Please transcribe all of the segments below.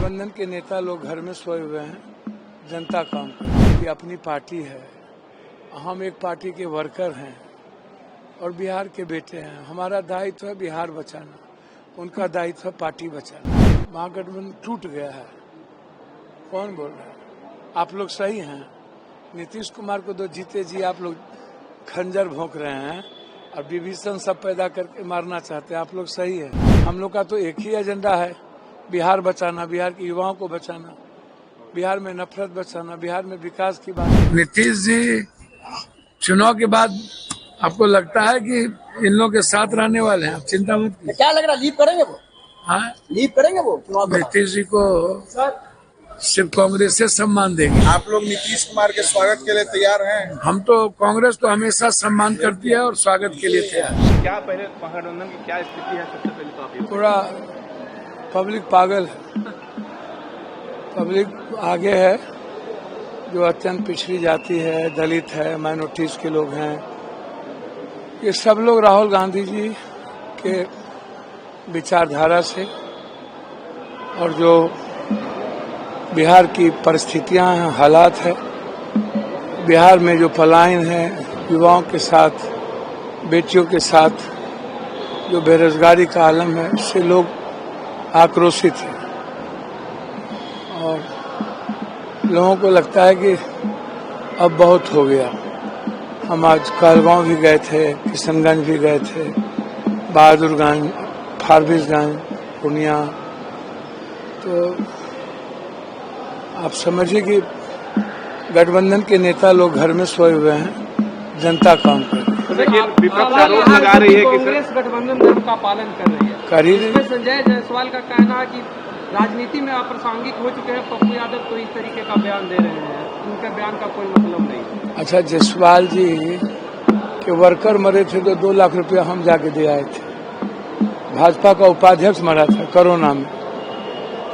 गठबंधन के नेता लोग घर में सोए हुए हैं, जनता काम कर रही है। ये अपनी पार्टी है, हम एक पार्टी के वर्कर हैं और बिहार के बेटे हैं। हमारा दायित्व है बिहार बचाना, उनका दायित्व है पार्टी बचाना। महागठबंधन टूट गया है। कौन बोल रहा है? आप लोग सही हैं। नीतीश कुमार को तो जीते जी आप लोग खंजर भोंक रहे हैं और डिवीजन सब पैदा करके मारना चाहते हैं। आप लोग सही है। हम लोग का तो एक ही एजेंडा है, बिहार बचाना, बिहार के युवाओं को बचाना, बिहार में नफरत बचाना, बिहार में विकास की बात। नीतीश जी चुनाव के बाद आपको लगता है कि इन लोगों के साथ रहने वाले हैं? आप चिंता मत कीजिए। क्या लग रहा है, लीव करेंगे वो? हाँ, लीव करेंगे वो चुनाव के बाद? नीतीश जी को सिर्फ कांग्रेस से सम्मान देंगे। आप लोग नीतीश कुमार के स्वागत के लिए तैयार हैं? हम तो कांग्रेस तो हमेशा सम्मान करती है और स्वागत के लिए तैयार है। क्या पहले महागठबंधन की क्या स्थिति है? सबसे पहले तो आप ये पूरा पब्लिक पागल है, पब्लिक आगे है। जो अत्यंत पिछड़ी जाति है, दलित है, माइनॉरिटीज के लोग हैं, ये सब लोग राहुल गांधी जी के विचारधारा से और जो बिहार की परिस्थितियां हैं, हालात है, बिहार में जो पलायन है, युवाओं के साथ, बेटियों के साथ जो बेरोजगारी का आलम है, इससे लोग आक्रोशित हैं और लोगों को लगता है कि अब बहुत हो गया। हम आज कहलगांव भी गए थे, किशनगंज भी गए थे, बहादुरगंज, फारबिसगंज, पूर्णिया। तो आप समझिए कि गठबंधन के नेता लोग घर में सोए हुए हैं, जनता काम कर रही है। देखिए, विपक्ष आरोप लगा रही है कि कांग्रेस गठबंधन धर्म का पालन कर रही है। कर ही इसमें संजय जायसवाल का कहना है कि राजनीति में अप्रासंगिक हो चुके हैं। पप्पू यादव तो इस तरीके का बयान दे रहे हैं, उनके बयान का कोई मतलब नहीं। अच्छा, जायसवाल जी के वर्कर मरे थे तो 2 लाख रुपया हम जाके दे आए थे। भाजपा का उपाध्यक्ष मरा था कोरोना में,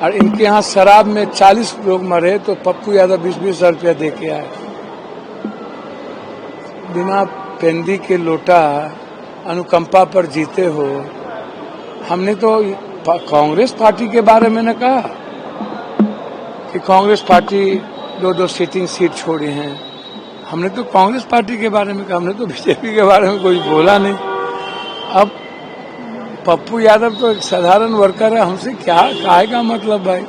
और इनके यहाँ शराब में 40 लोग मरे तो पप्पू यादव 20-20 हजार रुपया दे के आए। बिना पेंदी के लोटा अनुकंपा पर जीते हो। हमने तो कांग्रेस पार्टी के बारे में न कहा कि कांग्रेस पार्टी 2-2 सिटिंग सीट छोड़ी हैं। हमने तो कांग्रेस पार्टी के बारे में कहा, हमने तो बीजेपी के बारे में कोई बोला नहीं। अब पप्पू यादव तो एक साधारण वर्कर है, हमसे क्या काहे का मतलब भाई?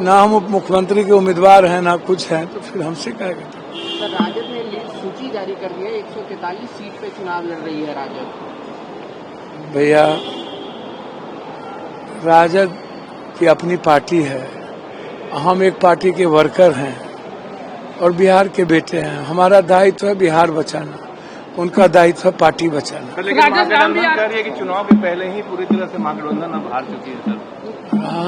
ना हम उप मुख्यमंत्री के उम्मीदवार हैं, ना कुछ हैं, तो फिर हमसे क्या कहते? सर, राजद ने सूची जारी कर दी है, 143 सीट पे चुनाव लड़ रही है राजद। भैया, राजद की अपनी पार्टी है, हम एक पार्टी के वर्कर हैं और बिहार के बेटे हैं। हमारा दायित्व है बिहार बचाना, उनका दायित्व है पार्टी बचाना। लेकिन महागठबंधन कह रही है कि चुनाव के पहले ही पूरी तरह से महागठबंधन अब हार चुकी है सर।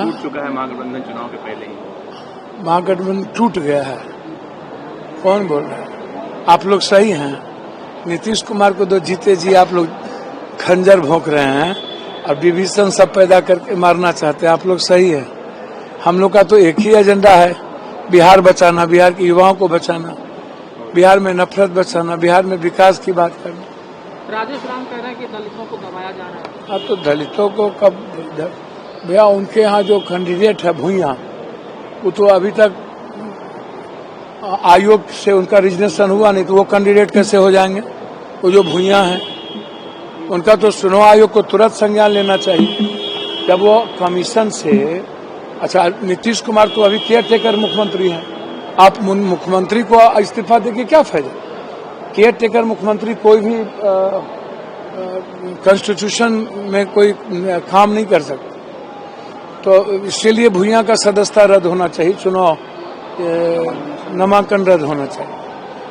टूट चुका है महागठबंधन चुनाव के पहले ही। महागठबंधन टूट गया है। कौन बोल रहा है? आप लोग सही हैं। नीतीश कुमार को तो जीते जी आप लोग खंजर भोंक रहे हैं और डिवीजन सब पैदा करके मारना चाहते हैं। आप लोग सही है। हम लोग का तो एक ही एजेंडा है, बिहार बचाना, बिहार के युवाओं को बचाना, बिहार में नफरत बचाना, बिहार में विकास की बात करना। राजेश राम कह रहे हैं कि दलितों को दबाया जा रहा है। अब तो दलितों को कब? भैया, उनके यहाँ जो कैंडिडेट है भूइया, वो तो अभी तक आयोग से उनका रजिस्ट्रेशन हुआ नहीं, तो वो कैंडिडेट कैसे हो जाएंगे? वो जो भूइया हैं, उनका तो चुनाव आयोग को तुरंत संज्ञान लेना चाहिए। जब वो कमीशन से, अच्छा, नीतीश कुमार तो अभी केयर टेकर मुख्यमंत्री हैं, आप मुख्यमंत्री को इस्तीफा देके क्या फायदा? केयर टेकर मुख्यमंत्री कोई भी कॉन्स्टिट्यूशन में कोई काम नहीं कर सकता, तो इसके लिए भूइया का सदस्यता रद्द होना चाहिए, चुनाव नामांकन रद्द होना चाहिए।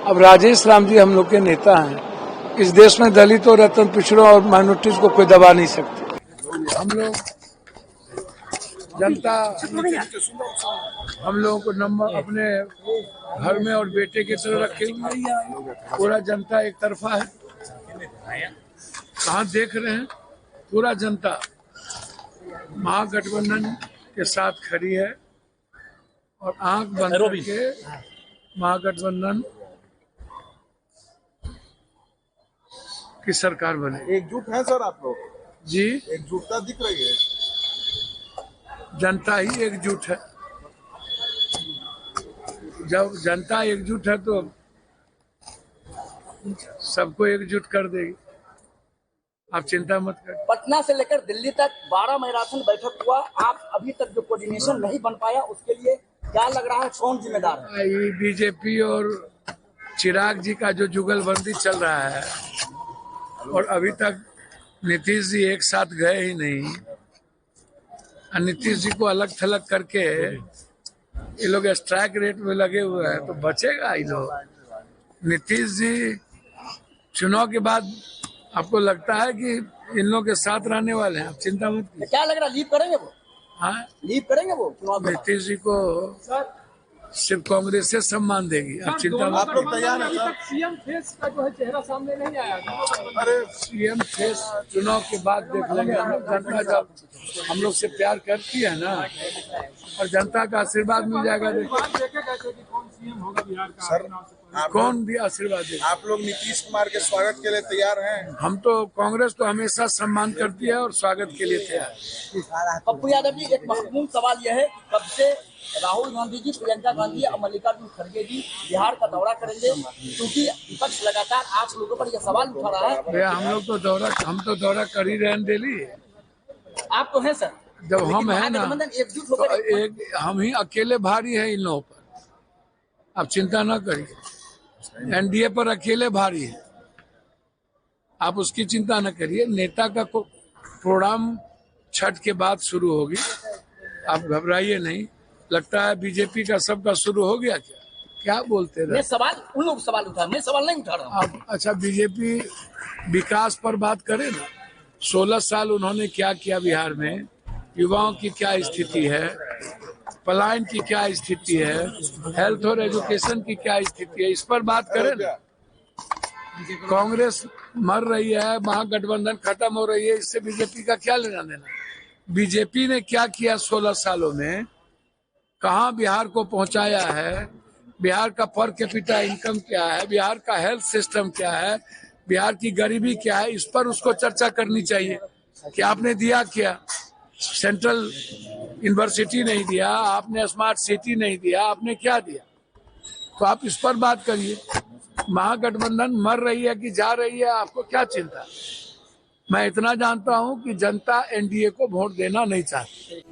अब राजेश राम जी हम लोग के नेता हैं। इस देश में दलित और अत्यंत पिछड़ों और माइनॉरिटीज को कोई दबा नहीं सकते। हम लोग जनता, हम लोगों को नंबर अपने घर में और बेटे की तरह रखे हुए। पूरा जनता एक तरफा है। कहाँ देख रहे हैं? पूरा जनता महागठबंधन के साथ खड़ी है और आंख बंद करके महागठबंधन की सरकार बने। एकजुट है सर आप लोग? जी, एकजुटता दिख रही है। जनता ही एकजुट है। जब जनता एकजुट है तो सबको एकजुट कर देगी, आप चिंता मत करें। पटना से लेकर दिल्ली तक 12 मैराथन बैठक हुआ, आप अभी तक जो कोऑर्डिनेशन नहीं बन पाया उसके लिए क्या लग रहा है, कौन जिम्मेदार है? ये बीजेपी और चिराग जी का जो जुगलबंदी चल रहा है, और अभी तक नीतीश जी एक साथ गए ही नहीं, और नीतीश जी को अलग थलग करके ये लोग स्ट्राइक रेट में लगे हुए हैं, तो बचेगा ये लोग। नीतीश जी चुनाव के बाद आपको लगता है कि इन लोग के साथ रहने वाले हैं, आप चिंता मत कीजिए। क्या लग रहा है, लीव करेंगे वो? हाँ, लीव करेंगे वो चुनाव के बाद? नीतीश जी को सिर्फ कांग्रेस से सम्मान देगी, आप चिंता मत आप लोग तैयार हैं सर? सीएम फेस का जो है चेहरा सामने नहीं आया। अरे सीएम फेस चुनाव के बाद देख लेंगे हम लोग। जनता जब हम लोग से प्यार करती है ना, और जनता का आशीर्वाद मिल जाएगा। सर आप कौन भी आशीर्वाद देगा? आप लोग नीतीश कुमार के स्वागत के लिए तैयार हैं? हम तो, कांग्रेस तो हमेशा सम्मान करती है और स्वागत के लिए तैयार है। पप्पू यादव जी, एक महत्वपूर्ण सवाल यह है कि कब से राहुल गांधी जी, प्रियंका गांधी और मल्लिकार्जुन खड़गे जी बिहार का दौरा करेंगे, क्योंकि विपक्ष लगातार आप लोगों पर यह सवाल उठा रहा है। भैया हम तो दौरा कर ही रहे हैं डेली। आप तो हैं सर, जब हम हैं ना, महागठबंधन एकजुट तो होकर एक हम ही अकेले भारी हैं इन लोगों पर, आप चिंता ना करिए। एनडीए पर अकेले भारी है, आप उसकी चिंता न करिए। नेता का प्रोग्राम छठ के बाद शुरू होगी, आप घबराइए नहीं। लगता है बीजेपी का सबका शुरू हो गया क्या? क्या बोलते रहे? मैं सवाल, उन लोग सवाल उठा, मैं सवाल नहीं उठा रहा हूँ। आप अच्छा, बीजेपी विकास पर बात करें ना। 16 साल उन्होंने क्या किया बिहार में, युवाओं की क्या स्थिति है, पलायन की क्या स्थिति है, हेल्थ और एजुकेशन की क्या स्थिति है, इस पर बात करें ना। कांग्रेस मर रही है, महागठबंधन खत्म हो रही है, इससे बीजेपी का क्या लेना देना। बीजेपी ने क्या किया 16 सालों में, कहां बिहार को पहुंचाया है, बिहार का पर कैपिटा इनकम क्या है, बिहार का हेल्थ सिस्टम क्या है, बिहार की गरीबी क्या है, इस पर उसको चर्चा करनी चाहिए कि आपने दिया क्या। सेंट्रल यूनिवर्सिटी नहीं दिया आपने, स्मार्ट सिटी नहीं दिया आपने, क्या दिया? तो आप इस पर बात करिए। महागठबंधन मर रही है कि जा रही है, आपको क्या चिंता? मैं इतना जानता हूं कि जनता एनडीए को वोट देना नहीं चाहती।